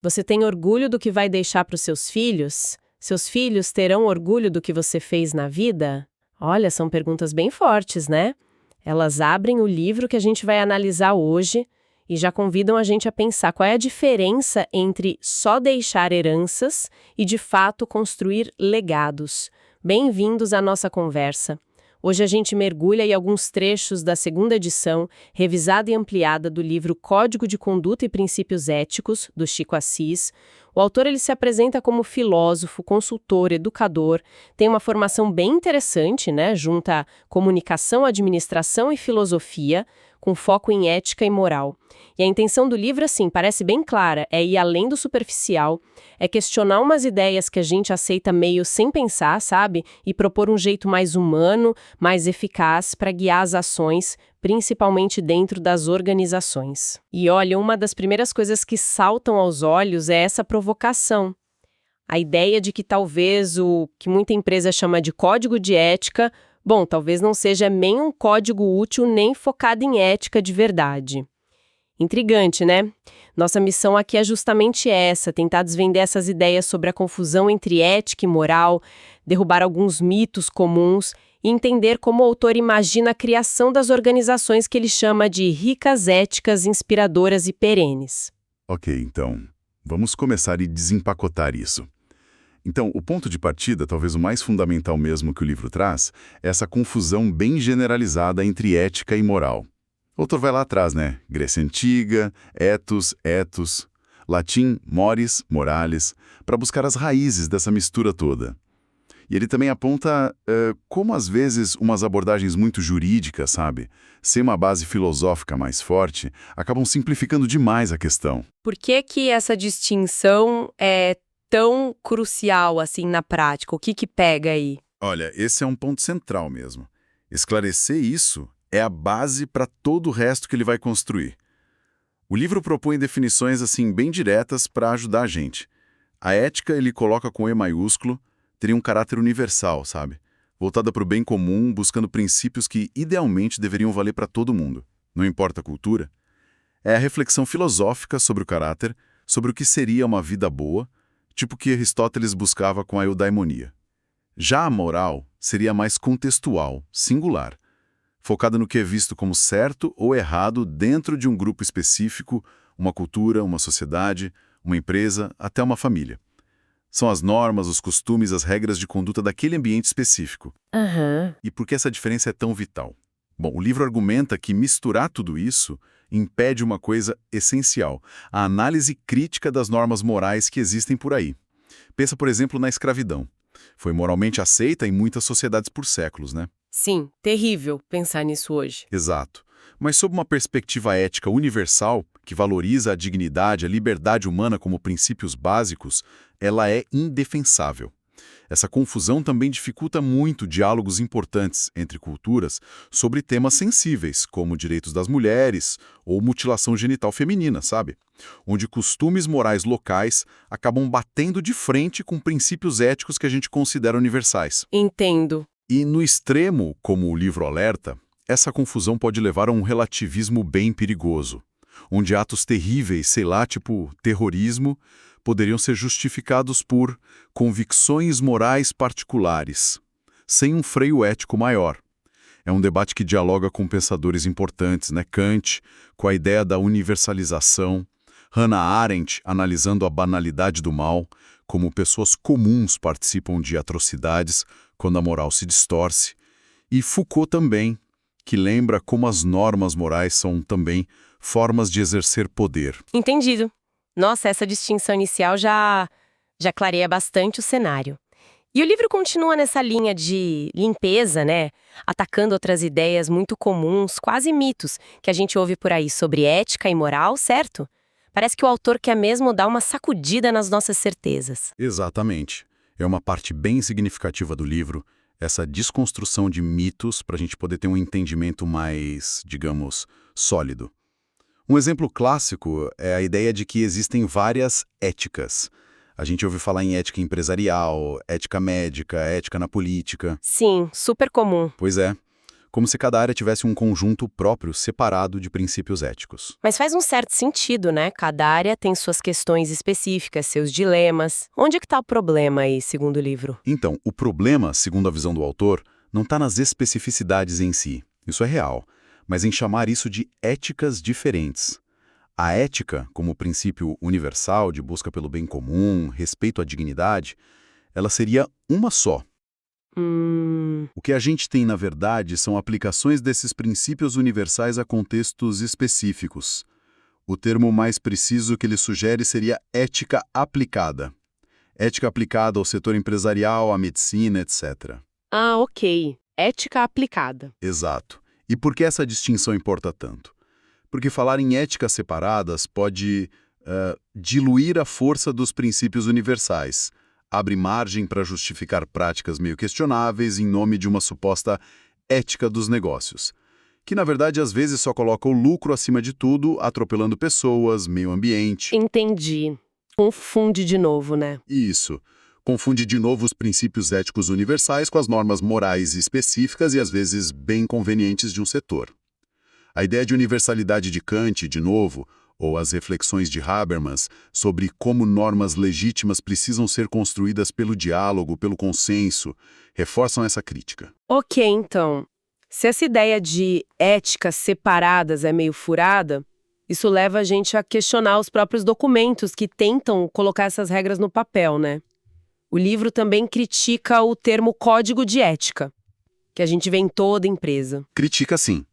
Você tem orgulho do que vai deixar para os seus filhos? Seus filhos terão orgulho do que você fez na vida? Olha, são perguntas bem fortes, né? Elas abrem o livro que a gente vai analisar hoje e já convidam a gente a pensar qual é a diferença entre só deixar heranças e, de fato, construir legados. Bem-vindos à nossa conversa. Hoje a gente mergulha em alguns trechos da segunda edição, revisada e ampliada do livro Código de Conduta e Princípios Éticos, do Chico Assis. O autor ele se apresenta como filósofo, consultor, educador, tem uma formação bem interessante, né? Junta comunicação, administração e filosofia, com foco em ética e moral. E a intenção do livro, assim, parece bem clara, é ir além do superficial, é questionar umas ideias que a gente aceita meio sem pensar, sabe? E propor um jeito mais humano, mais eficaz para guiar as ações, principalmente dentro das organizações. E olha, uma das primeiras coisas que saltam aos olhos é essa provocação. A ideia de que talvez o que muita empresa chama de código de ética, bom, talvez não seja nem um código útil nem focado em ética de verdade. Intrigante, né? Nossa missão aqui é justamente essa, tentar desvendar essas ideias sobre a confusão entre ética e moral, derrubar alguns mitos comuns e entender como o autor imagina a criação das organizações que ele chama de ricas, éticas, inspiradoras e perenes. Ok, então, vamos começar e desempacotar isso. Então, o ponto de partida, talvez o mais fundamental mesmo que o livro traz, é essa confusão bem generalizada entre ética e moral. O autor vai lá atrás, né? Grécia Antiga, ethos, latim, mores, morales, para buscar as raízes dessa mistura toda. E ele também aponta como, às vezes, umas abordagens muito jurídicas, sabe? Sem uma base filosófica mais forte, acabam simplificando demais a questão. Por que que essa distinção é tão crucial assim na prática? O que pega aí? Olha, esse é um ponto central mesmo. Esclarecer isso é a base para todo o resto que ele vai construir. O livro propõe definições assim bem diretas para ajudar a gente. A ética ele coloca com E maiúsculo, teria um caráter universal, sabe? Voltada para o bem comum, buscando princípios que idealmente deveriam valer para todo mundo, não importa a cultura. É a reflexão filosófica sobre o caráter, sobre o que seria uma vida boa, tipo que Aristóteles buscava com a eudaimonia. Já a moral seria mais contextual, singular, focada no que é visto como certo ou errado dentro de um grupo específico, uma cultura, uma sociedade, uma empresa, até uma família. São as normas, os costumes, as regras de conduta daquele ambiente específico. E por que essa diferença é tão vital? Bom, o livro argumenta que misturar tudo isso impede uma coisa essencial, a análise crítica das normas morais que existem por aí. Pensa, por exemplo, na escravidão. Foi moralmente aceita em muitas sociedades por séculos, né? Sim, terrível pensar nisso hoje. Exato. Mas sob uma perspectiva ética universal, que valoriza a dignidade, a liberdade humana como princípios básicos, ela é indefensável. Essa confusão também dificulta muito diálogos importantes entre culturas sobre temas sensíveis, como direitos das mulheres ou mutilação genital feminina, sabe? Onde costumes morais locais acabam batendo de frente com princípios éticos que a gente considera universais. Entendo. E no extremo, como o livro alerta, essa confusão pode levar a um relativismo bem perigoso, onde atos terríveis, sei lá, tipo terrorismo, poderiam ser justificados por convicções morais particulares, sem um freio ético maior. É um debate que dialoga com pensadores importantes, né? Kant, com a ideia da universalização, Hannah Arendt analisando a banalidade do mal, como pessoas comuns participam de atrocidades quando a moral se distorce, e Foucault também, que lembra como as normas morais são também formas de exercer poder. Entendido. Nossa, essa distinção inicial já clareia bastante o cenário. E o livro continua nessa linha de limpeza, né? Atacando outras ideias muito comuns, quase mitos, que a gente ouve por aí sobre ética e moral, certo? Parece que o autor quer mesmo dar uma sacudida nas nossas certezas. Exatamente. É uma parte bem significativa do livro, essa desconstrução de mitos para a gente poder ter um entendimento mais, digamos, sólido. Um exemplo clássico é a ideia de que existem várias éticas. A gente ouve falar em ética empresarial, ética médica, ética na política. Sim, super comum. Pois é. como se cada área tivesse um conjunto próprio, separado de princípios éticos. Mas faz um certo sentido, né? Cada área tem suas questões específicas, seus dilemas. Onde é que está o problema aí, segundo o livro? Então, o problema, segundo a visão do autor, não está nas especificidades em si, isso é real, mas em chamar isso de éticas diferentes. A ética, como princípio universal de busca pelo bem comum, respeito à dignidade, ela seria uma só. O que a gente tem, na verdade, são aplicações desses princípios universais a contextos específicos. O termo mais preciso que ele sugere seria ética aplicada. Ética aplicada ao setor empresarial, à medicina, etc. Ah, ok. Ética aplicada. Exato. E por que essa distinção importa tanto? Porque falar em éticas separadas pode diluir a força dos princípios universais, abre margem para justificar práticas meio questionáveis em nome de uma suposta ética dos negócios, que na verdade às vezes só coloca o lucro acima de tudo, atropelando pessoas, meio ambiente. Entendi. Confunde de novo, né? Isso. Confunde de novo os princípios éticos universais com as normas morais específicas e às vezes bem convenientes de um setor. A ideia de universalidade de Kant, de novo, ou as reflexões de Habermas sobre como normas legítimas precisam ser construídas pelo diálogo, pelo consenso, reforçam essa crítica. Ok, então. Se essa ideia de éticas separadas é meio furada, isso leva a gente a questionar os próprios documentos que tentam colocar essas regras no papel, né? O livro também critica o termo código de ética, que a gente vê em toda empresa. Critica sim.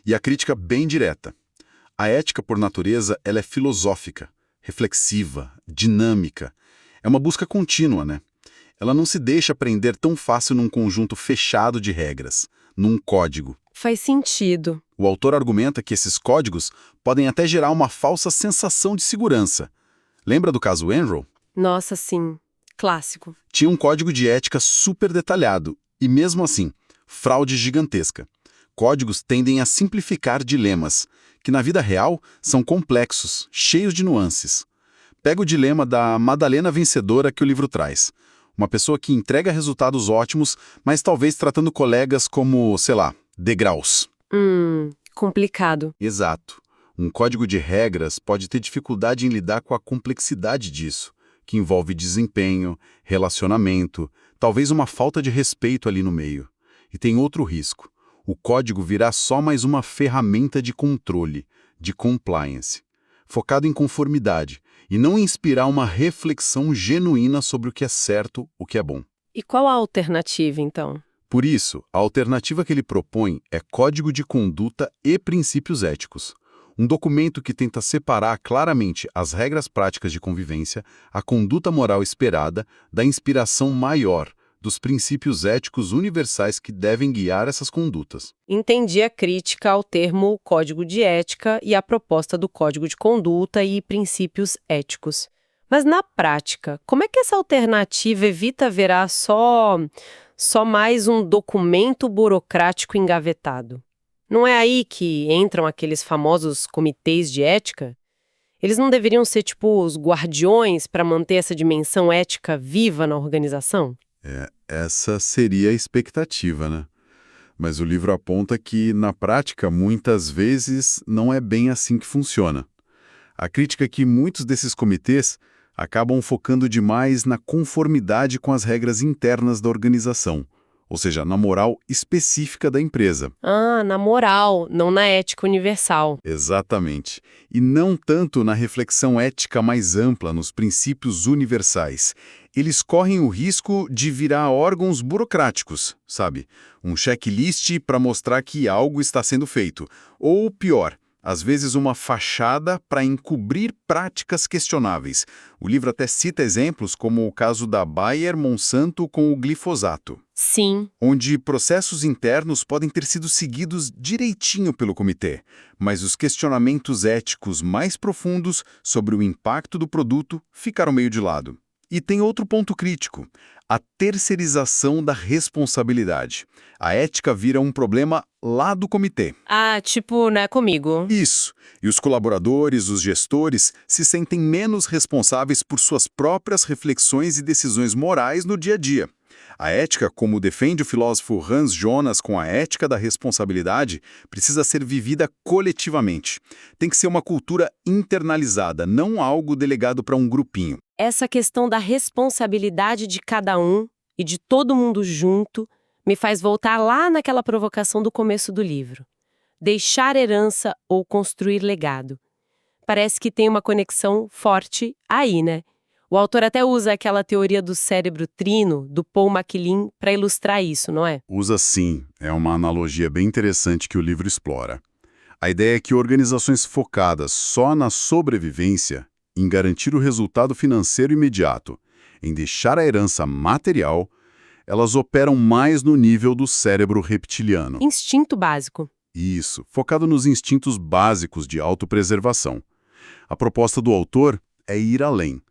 E a crítica bem direta. A ética, por natureza, ela é filosófica, reflexiva, dinâmica. É uma busca contínua, né? Ela não se deixa prender tão fácil num conjunto fechado de regras, num código. Faz sentido. O autor argumenta que esses códigos podem até gerar uma falsa sensação de segurança. Lembra do caso Enron? Nossa, sim. Clássico. Tinha um código de ética super detalhado e, mesmo assim, fraude gigantesca. Códigos tendem a simplificar dilemas, que na vida real são complexos, cheios de nuances. Pega o dilema da Madalena vencedora que o livro traz. Uma pessoa que entrega resultados ótimos, mas talvez tratando colegas como, sei lá, degraus. Complicado. Exato. Um código de regras pode ter dificuldade em lidar com a complexidade disso, que envolve desempenho, relacionamento, talvez uma falta de respeito ali no meio. E tem outro risco. O código virá só mais uma ferramenta de controle, de compliance, focado em conformidade, e não inspirar uma reflexão genuína sobre o que é certo, o que é bom. E qual a alternativa, então? Por isso, a alternativa que ele propõe é Código de Conduta e Princípios Éticos, um documento que tenta separar claramente as regras práticas de convivência, a conduta moral esperada, da inspiração maior, dos princípios éticos universais que devem guiar essas condutas. Entendi a crítica ao termo código de ética e a proposta do código de conduta e princípios éticos. Mas na prática, como é que essa alternativa evita virar só mais um documento burocrático engavetado? Não é aí que entram aqueles famosos comitês de ética? Eles não deveriam ser tipo os guardiões para manter essa dimensão ética viva na organização? Essa seria a expectativa, né? Mas o livro aponta que, na prática, muitas vezes não é bem assim que funciona. A crítica é que muitos desses comitês acabam focando demais na conformidade com as regras internas da organização, ou seja, na moral específica da empresa. Ah, na moral, não na ética universal. Exatamente. E não tanto na reflexão ética mais ampla, nos princípios universais. Eles correm o risco de virar órgãos burocráticos, sabe? Um checklist para mostrar que algo está sendo feito. Ou pior, às vezes uma fachada para encobrir práticas questionáveis. O livro até cita exemplos como o caso da Bayer-Monsanto com o glifosato. Sim. Onde processos internos podem ter sido seguidos direitinho pelo comitê, mas os questionamentos éticos mais profundos sobre o impacto do produto ficaram meio de lado. E tem outro ponto crítico, a terceirização da responsabilidade. A ética vira um problema lá do comitê. Ah, tipo, não é comigo. Isso. E os colaboradores, os gestores, se sentem menos responsáveis por suas próprias reflexões e decisões morais no dia a dia. A ética, como defende o filósofo Hans Jonas com a ética da responsabilidade, precisa ser vivida coletivamente. Tem que ser uma cultura internalizada, não algo delegado para um grupinho. Essa questão da responsabilidade de cada um e de todo mundo junto me faz voltar lá naquela provocação do começo do livro. Deixar herança ou construir legado. Parece que tem uma conexão forte aí, né? O autor até usa aquela teoria do cérebro trino, do Paul MacLean, para ilustrar isso, não é? Usa sim, é uma analogia bem interessante que o livro explora. A ideia é que organizações focadas só na sobrevivência, em garantir o resultado financeiro imediato, em deixar a herança material, elas operam mais no nível do cérebro reptiliano. Instinto básico. Isso, focado nos instintos básicos de autopreservação. A proposta do autor é ir além.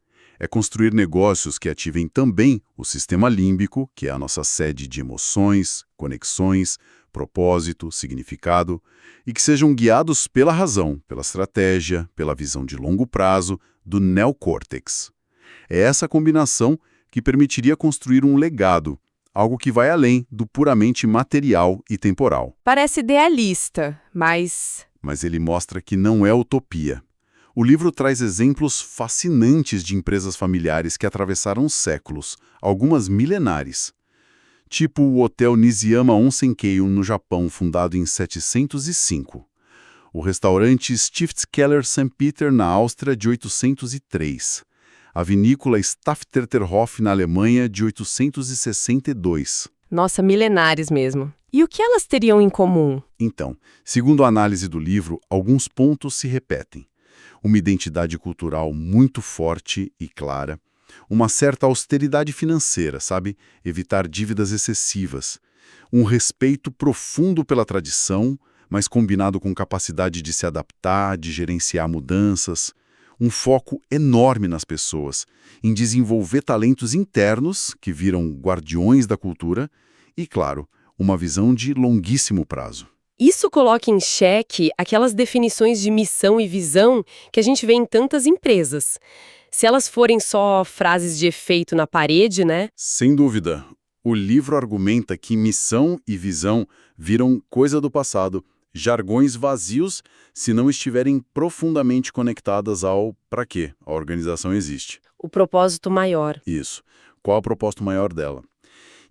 É construir negócios que ativem também o sistema límbico, que é a nossa sede de emoções, conexões, propósito, significado, e que sejam guiados pela razão, pela estratégia, pela visão de longo prazo do neocórtex. É essa combinação que permitiria construir um legado, algo que vai além do puramente material e temporal. Parece idealista, mas Ele mostra que não é utopia. O livro traz exemplos fascinantes de empresas familiares que atravessaram séculos, algumas milenares. Tipo o Hotel Nishiyama Onsen-keiun no Japão, fundado em 705. O restaurante Stiftskeller St. Peter na Áustria, de 803. A vinícola Staffterterhof na Alemanha, de 862. nossa, milenares mesmo. E o que elas teriam em comum? Então, segundo a análise do livro, alguns pontos se repetem. Uma identidade cultural muito forte e clara, uma certa austeridade financeira, sabe? Evitar dívidas excessivas, um respeito profundo pela tradição, mas combinado com capacidade de se adaptar, de gerenciar mudanças, um foco enorme nas pessoas, em desenvolver talentos internos, que viram guardiões da cultura, e, claro, uma visão de longuíssimo prazo. Isso coloca em xeque aquelas definições de missão e visão que a gente vê em tantas empresas. Se elas forem só frases de efeito na parede, né? Sem dúvida. O livro argumenta que missão e visão viram coisa do passado, jargões vazios se não estiverem profundamente conectadas ao para quê a organização existe. O propósito maior. Isso. Qual é o propósito maior dela?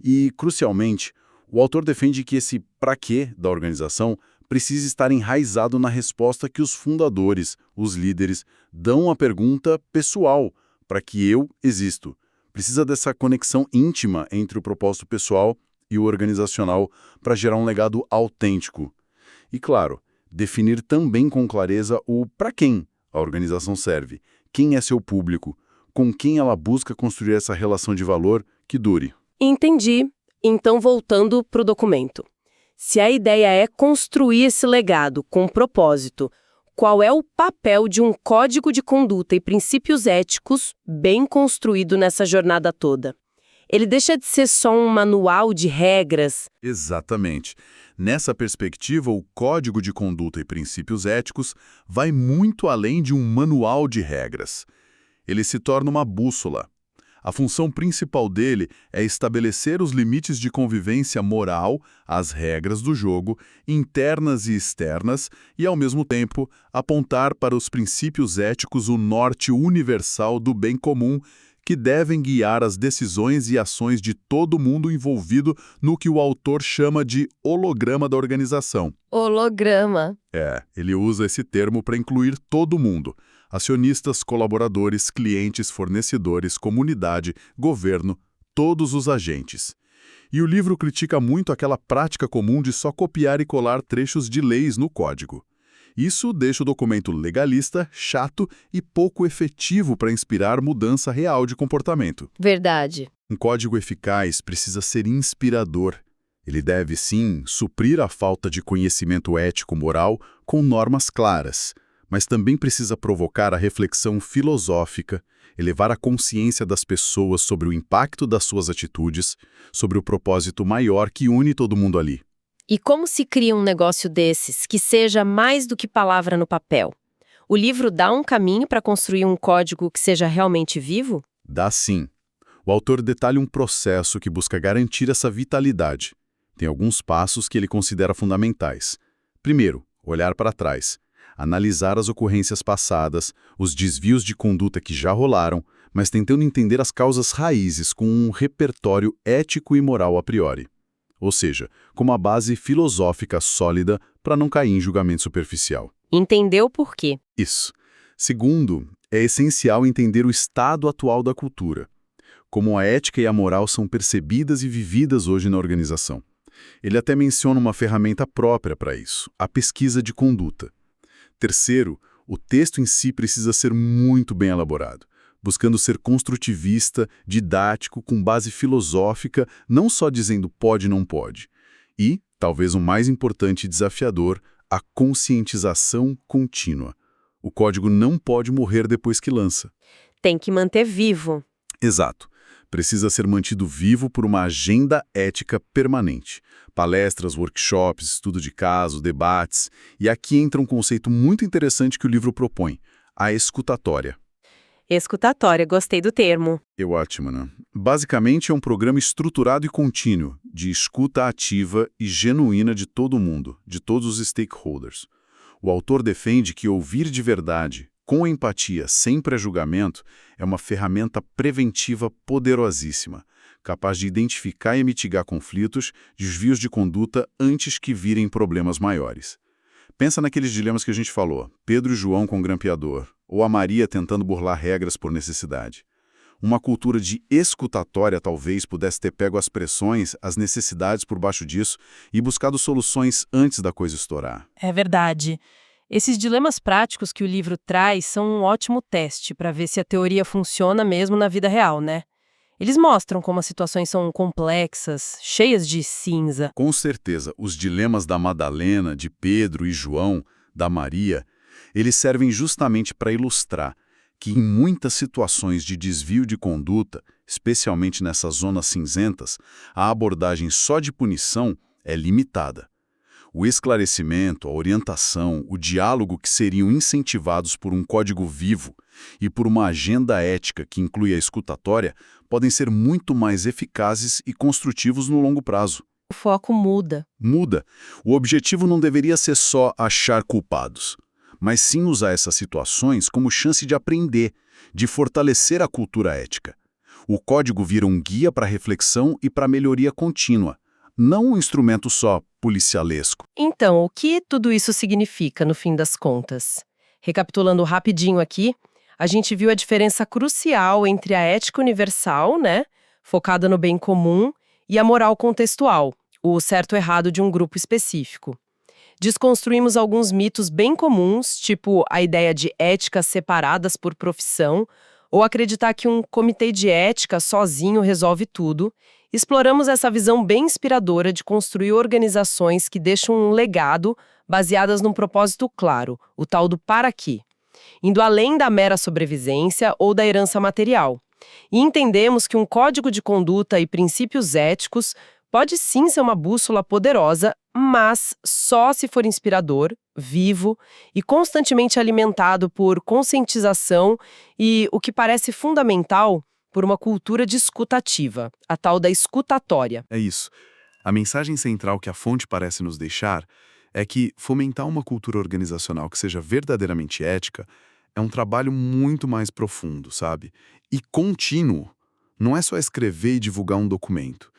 E, crucialmente, o autor defende que esse para quê da organização precisa estar enraizado na resposta que os fundadores, os líderes, dão à pergunta pessoal, para que eu existo. Precisa dessa conexão íntima entre o propósito pessoal e o organizacional para gerar um legado autêntico. E, claro, definir também com clareza o para quem a organização serve, quem é seu público, com quem ela busca construir essa relação de valor que dure. Entendi. Então, voltando para o documento. Se a ideia é construir esse legado com propósito, qual é o papel de um código de conduta e princípios éticos bem construído nessa jornada toda? Ele deixa de ser só um manual de regras? Exatamente. Nessa perspectiva, o Código de Conduta e Princípios Éticos vai muito além de um manual de regras. Ele se torna uma bússola. A função principal dele é estabelecer os limites de convivência moral, as regras do jogo, internas e externas, e, ao mesmo tempo, apontar para os princípios éticos o norte universal do bem comum, que devem guiar as decisões e ações de todo mundo envolvido no que o autor chama de holograma da organização. Holograma. Ele usa esse termo para incluir todo mundo. Acionistas, colaboradores, clientes, fornecedores, comunidade, governo, todos os agentes. E o livro critica muito aquela prática comum de só copiar e colar trechos de leis no código. Isso deixa o documento legalista, chato e pouco efetivo para inspirar mudança real de comportamento. Verdade. Um código eficaz precisa ser inspirador. Ele deve, sim, suprir a falta de conhecimento ético-moral com normas claras, mas também precisa provocar a reflexão filosófica, elevar a consciência das pessoas sobre o impacto das suas atitudes, sobre o propósito maior que une todo mundo ali. E como se cria um negócio desses que seja mais do que palavra no papel? O livro dá um caminho para construir um código que seja realmente vivo? Dá sim. O autor detalha um processo que busca garantir essa vitalidade. Tem alguns passos que ele considera fundamentais. Primeiro, olhar para trás. Analisar as ocorrências passadas, os desvios de conduta que já rolaram, mas tentando entender as causas raízes com um repertório ético e moral a priori. Ou seja, com uma base filosófica sólida para não cair em julgamento superficial. Entendeu por quê? Isso. Segundo, é essencial entender o estado atual da cultura, como a ética e a moral são percebidas e vividas hoje na organização. Ele até menciona uma ferramenta própria para isso, a pesquisa de conduta. Terceiro, o texto em si precisa ser muito bem elaborado, buscando ser construtivista, didático, com base filosófica, não só dizendo pode e não pode. E, talvez o mais importante e desafiador, a conscientização contínua. O código não pode morrer depois que lança. Tem que manter vivo. Exato. Precisa ser mantido vivo por uma agenda ética permanente. Palestras, workshops, estudo de caso, debates. E aqui entra um conceito muito interessante que o livro propõe, a escutatória. Escutatória, gostei do termo. Ótimo, né? Basicamente é um programa estruturado e contínuo, de escuta ativa e genuína de todo mundo, de todos os stakeholders. O autor defende que ouvir de verdade, com empatia, sem pré-julgamento, é uma ferramenta preventiva poderosíssima, capaz de identificar e mitigar conflitos, desvios de conduta antes que virem problemas maiores. Pensa naqueles dilemas que a gente falou, Pedro e João com o grampeador, ou a Maria tentando burlar regras por necessidade. Uma cultura de escutatória talvez pudesse ter pego as pressões, as necessidades por baixo disso e buscado soluções antes da coisa estourar. É verdade. Esses dilemas práticos que o livro traz são um ótimo teste para ver se a teoria funciona mesmo na vida real, né? Eles mostram como as situações são complexas, cheias de cinza. Com certeza, os dilemas da Madalena, de Pedro e João, da Maria, eles servem justamente para ilustrar que em muitas situações de desvio de conduta, especialmente nessas zonas cinzentas, a abordagem só de punição é limitada. O esclarecimento, a orientação, o diálogo que seriam incentivados por um código vivo e por uma agenda ética que inclui a escutatória podem ser muito mais eficazes e construtivos no longo prazo. O foco muda. Muda. O objetivo não deveria ser só achar culpados, mas sim usar essas situações como chance de aprender, de fortalecer a cultura ética. O código vira um guia para reflexão e para melhoria contínua, não um instrumento só policialesco. Então, o que tudo isso significa no fim das contas? Recapitulando rapidinho aqui, a gente viu a diferença crucial entre a ética universal, né, focada no bem comum, e a moral contextual, o certo e errado de um grupo específico. Desconstruímos alguns mitos bem comuns, tipo a ideia de éticas separadas por profissão, ou acreditar que um comitê de ética sozinho resolve tudo. Exploramos essa visão bem inspiradora de construir organizações que deixam um legado baseadas num propósito claro, o tal do para quê, indo além da mera sobrevivência ou da herança material. E entendemos que um código de conduta e princípios éticos pode sim ser uma bússola poderosa, mas só se for inspirador, vivo e constantemente alimentado por conscientização e, o que parece fundamental, por uma cultura de escuta ativa, a tal da escutatória. É isso. A mensagem central que a fonte parece nos deixar é que fomentar uma cultura organizacional que seja verdadeiramente ética é um trabalho muito mais profundo, sabe? E contínuo. Não é só escrever e divulgar um documento.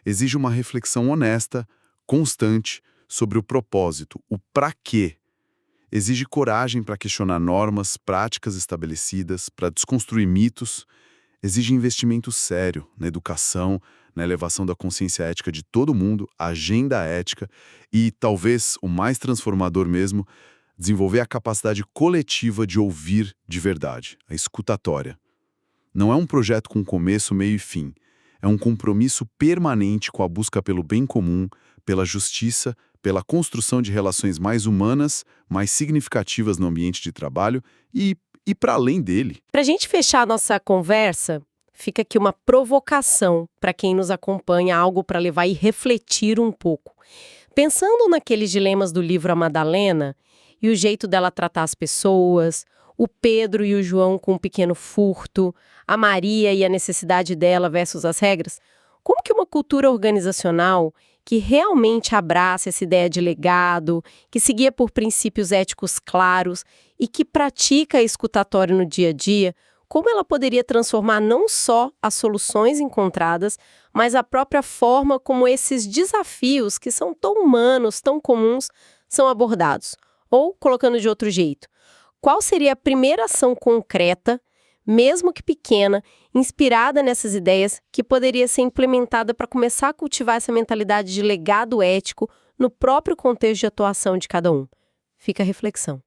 Exige uma reflexão honesta, constante, sobre o propósito, o pra quê. Exige coragem para questionar normas, práticas estabelecidas, para desconstruir mitos. Exige investimento sério na educação, na elevação da consciência ética de todo mundo, a agenda ética e, talvez, o mais transformador mesmo, desenvolver a capacidade coletiva de ouvir de verdade, a escutatória. Não é um projeto com começo, meio e fim. É um compromisso permanente com a busca pelo bem comum, pela justiça, pela construção de relações mais humanas, mais significativas no ambiente de trabalho e para além dele. Para a gente fechar a nossa conversa, fica aqui uma provocação para quem nos acompanha, algo para levar e refletir um pouco. Pensando naqueles dilemas do livro A Madalena e o jeito dela tratar as pessoas, o Pedro e o João com um pequeno furto, a Maria e a necessidade dela versus as regras. Como que uma cultura organizacional que realmente abraça essa ideia de legado, que se guia por princípios éticos claros e que pratica a escutatória no dia a dia, como ela poderia transformar não só as soluções encontradas, mas a própria forma como esses desafios, que são tão humanos, tão comuns, são abordados? Ou, colocando de outro jeito, qual seria a primeira ação concreta, mesmo que pequena, inspirada nessas ideias, que poderia ser implementada para começar a cultivar essa mentalidade de legado ético no próprio contexto de atuação de cada um? Fica a reflexão.